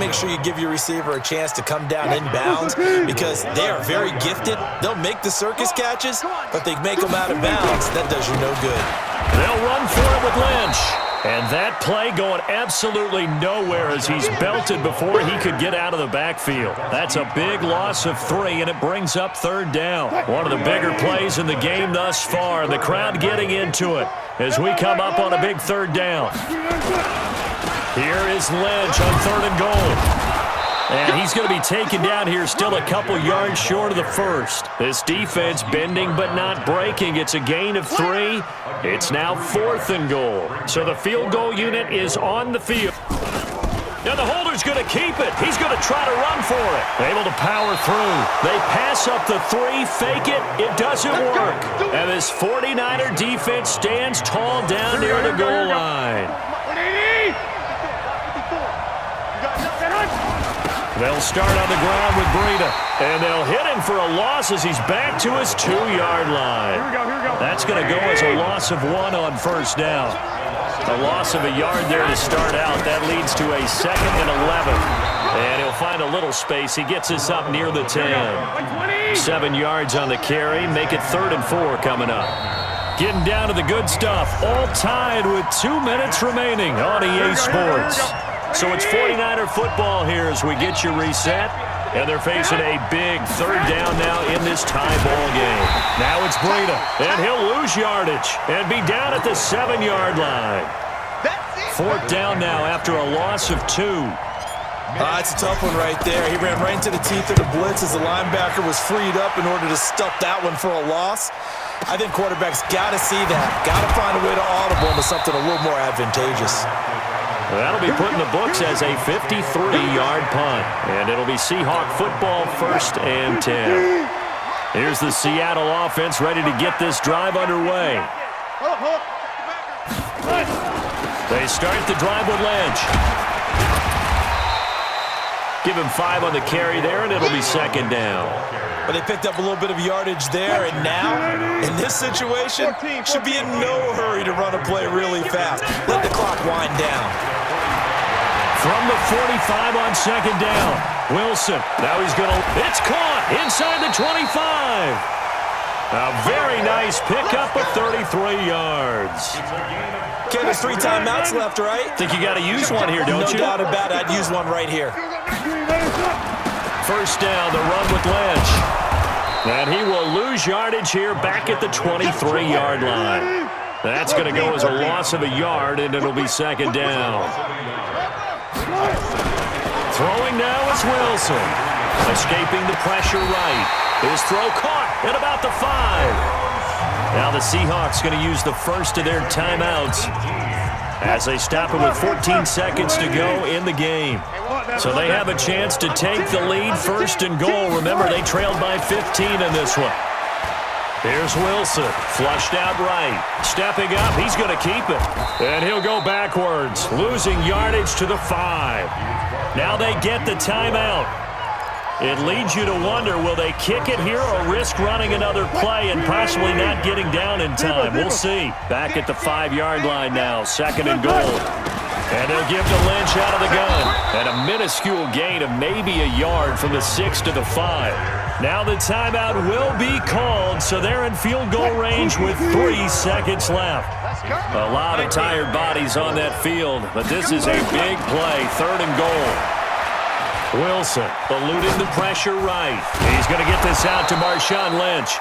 make sure you give your receiver a chance to come down inbounds because they are very gifted. They'll make the circus catches, but they make them out of bounds. That does you no good. They'll run for it with Lynch. And that play going absolutely nowhere as he's belted before he could get out of the backfield. That's a big loss of 3, and it brings up 3rd down. One of the bigger plays in the game thus far. The crowd getting into it as we come up on a big 3rd down. Here is Lynch on 3rd and goal. And he's going to be taken down here still a couple yards short of the first. This defense bending but not breaking. It's a gain of 3. It's now 4th and goal. So the field goal unit is on the field. Now the holder's going to keep it. He's going to try to run for it. Able to power through. They pass up the 3, fake it. It doesn't work. And this 49er defense stands tall down near the goal line. They'll start on the ground with Breida, and they'll hit him for a loss as he's back to his 2-yard line. That's going to go as a loss of 1 on 1st down. A loss of a yard there to start out. That leads to a 2nd and 11. And he'll find a little space. He gets us up near the 10. 7 yards on the carry. Make it 3rd and 4 coming up. Getting down to the good stuff. All tied with 2 minutes remaining on EA Sports. So it's 49er football here as we get you reset. And they're facing a big 3rd down now in this tie ball game. Now it's Breida, and he'll lose yardage and be down at the 7-yard line. 4th down now after a loss of 2. It's a tough one right there. He ran right into the teeth of the blitz as the linebacker was freed up in order to stuff that one for a loss. I think quarterbacks got to see that. Got to find a way to audible into something a little more advantageous. That'll be put in the books as a 53-yard punt. And it'll be Seahawk football 1st and 10. Here's the Seattle offense ready to get this drive underway. They start the drive with Lynch. Give him 5 on the carry there, and it'll be 2nd down. But they picked up a little bit of yardage there, and now, in this situation, should be in no hurry to run a play really fast. Let the clock wind down. From the 45 on 2nd down, Wilson. Now he's going to, it's caught inside the 25. A very nice pickup of 33 yards. Okay, there's 3 timeouts left, right? Think you got to use one here, don't you? No doubt about it. I'd use one right here. 1st down, the run with Lynch. And he will lose yardage here back at the 23-yard line. That's going to go as a loss of a yard, and it'll be 2nd down. Throwing now is Wilson. Escaping the pressure right. His throw caught at about the 5. Now the Seahawks going to use the first of their timeouts as they stop it with 14 seconds to go in the game. So they have a chance to take the lead 1st and goal. Remember, they trailed by 15 in this one. Here's Wilson, flushed out right. Stepping up, he's going to keep it. And he'll go backwards, losing yardage to the 5. Now they get the timeout. It leads you to wonder, will they kick it here or risk running another play and possibly not getting down in time? We'll see. Back at the 5-yard line now, 2nd and goal. And they'll give to Lynch out of the gun. And a minuscule gain of maybe a yard from the 6 to the 5. Now the timeout will be called, so they're in field goal range with 3 seconds left. A lot of tired bodies on that field, but this is a big play, 3rd and goal. Wilson eluding the pressure right. He's going to get this out to Marshawn Lynch.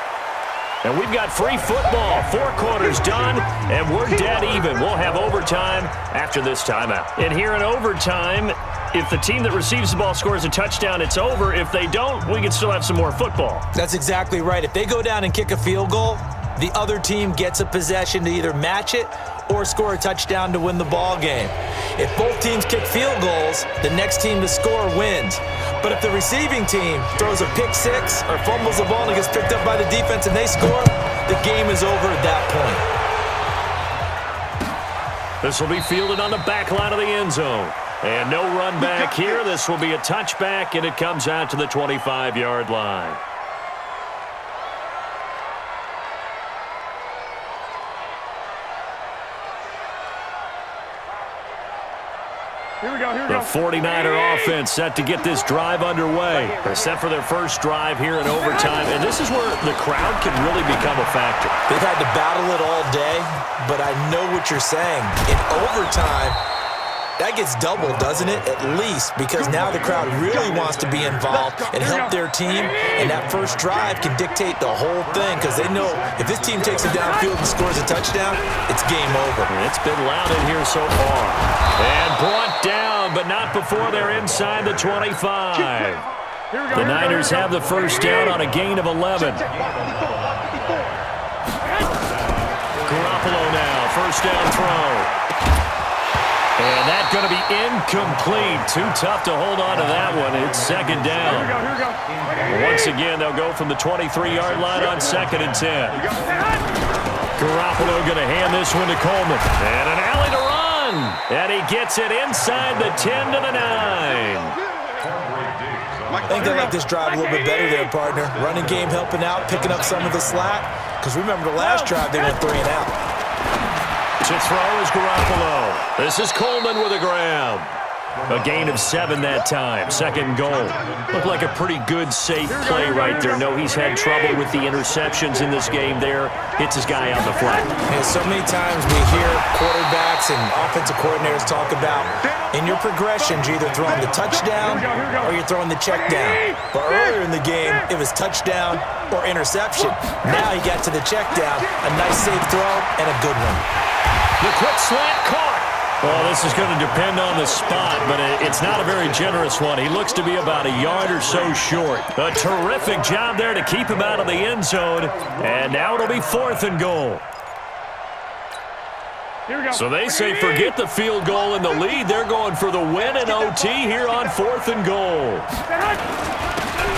And we've got free football. 4 quarters done, and we're dead even. We'll have overtime after this timeout. And here in overtime, if the team that receives the ball scores a touchdown, it's over. If they don't, we can still have some more football. That's exactly right. If they go down and kick a field goal, the other team gets a possession to either match it or score a touchdown to win the ball game. If both teams kick field goals, the next team to score wins. But if the receiving team throws a pick 6 or fumbles the ball and gets picked up by the defense and they score, the game is over at that point. This will be fielded on the back line of the end zone. And no run back here. This will be a touchback, and it comes out to the 25-yard line. The 49er offense set to get this drive underway. They're set for their first drive here in overtime, and this is where the crowd can really become a factor. They've had to battle it all day, but I know what you're saying. In overtime, that gets doubled, doesn't it? At least, because now the crowd really wants to be involved and help their team, and that first drive can dictate the whole thing because they know if this team takes it downfield and scores a touchdown, it's game over. It's been loud in here so far. And brought down, but not before they're inside the 25. The Niners have the first down on a gain of 11. Garoppolo now, first down throw. And that's going to be incomplete. Too tough to hold on to that one. It's second down. Once again, they'll go from the 23-yard line on 2nd and 10. Garoppolo going to hand this one to Coleman. And an alley to run. And he gets it inside the 10 to the 9. I think they like this drive a little bit better there, partner. Running game helping out, picking up some of the slack. Because remember the last drive, they went 3 and out. To throw is Garoppolo. This is Coleman with a grab. A gain of 7 that time. 2nd and goal. Looked like a pretty good, safe play right there. No, he's had trouble with the interceptions in this game there. Hits his guy on the flat. And so many times we hear quarterbacks and offensive coordinators talk about in your progressions, you're either throwing the touchdown or you're throwing the check down. But earlier in the game, it was touchdown or interception. Now he got to the check down. A nice safe throw and a good one. The quick slant caught. Well, this is going to depend on the spot, but it's not a very generous one. He looks to be about a yard or so short. A terrific job there to keep him out of the end zone. And now it'll be 4th and goal. So they say forget the field goal and the lead. They're going for the win in OT here on 4th and goal.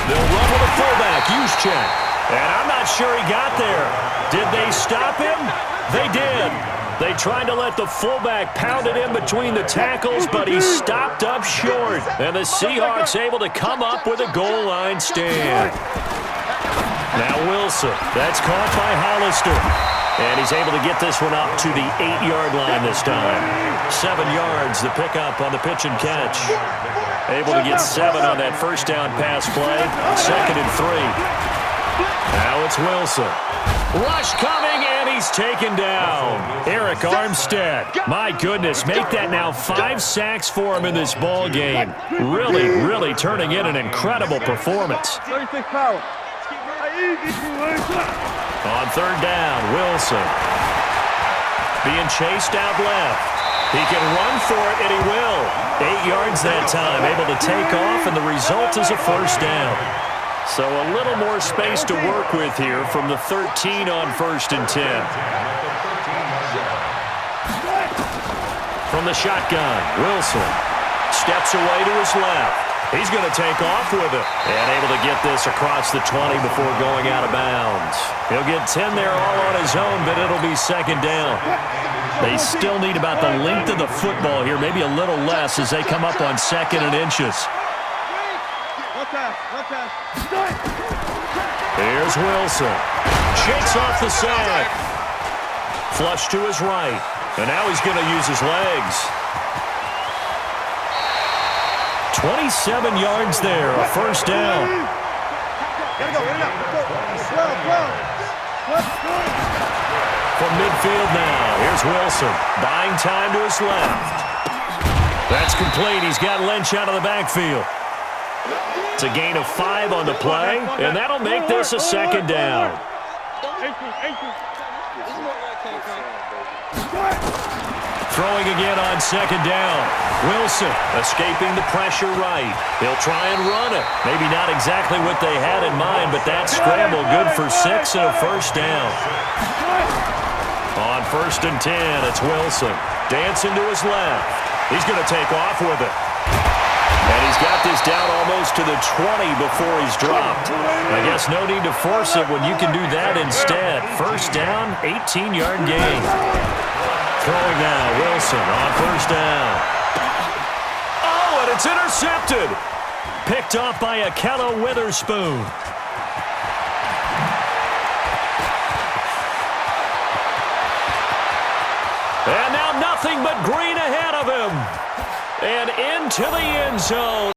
They'll run with a fullback, Juszczyk. And I'm not sure he got there. Did they stop him? They did. They tried to let the fullback pound it in between the tackles, but he stopped up short. And the Seahawks able to come up with a goal line stand. Now Wilson. That's caught by Hollister. And he's able to get this one up to the 8-yard line this time. 7 yards, the pickup on the pitch and catch. Able to get 7 on that first down pass play. 2nd and 3. Now it's Wilson. Rush coming, and he's taken down. Eric Armstead. My goodness, make that now 5 sacks for him in this ball game. Really, really turning in an incredible performance. 36 power. On 3rd down, Wilson. Being chased out left. He can run for it, and he will. 8 yards that time, able to take off, and the result is a first down. So a little more space to work with here from the 13 on 1st and 10. From the shotgun, Wilson steps away to his left. He's going to take off with it and able to get this across the 20 before going out of bounds. He'll get 10 there all on his own, but it'll be 2nd down. They still need about the length of the football here, maybe a little less as they come up on 2nd and inches. Here's Wilson. Shakes off the sack. Flush to his right. And now he's going to use his legs. 27 yards there, a first down. From midfield now, here's Wilson. Buying time to his left. That's complete. He's got Lynch out of the backfield. It's a gain of 5 on the play, and that'll make this a 2nd down. Throwing again on 2nd down. Wilson escaping the pressure right. He'll try and run it. Maybe not exactly what they had in mind, but that scramble good for 6 and a first down. On 1st and 10, it's Wilson. Dancing to his left. He's going to take off with it. And he's got this down almost to the 20 before he's dropped. I guess no need to force it when you can do that instead. First down, 18-yard gain. Throwing now, Wilson on 1st down. Oh, and it's intercepted. Picked off by Akello Witherspoon. And now nothing but green ahead of him. And into the end zone.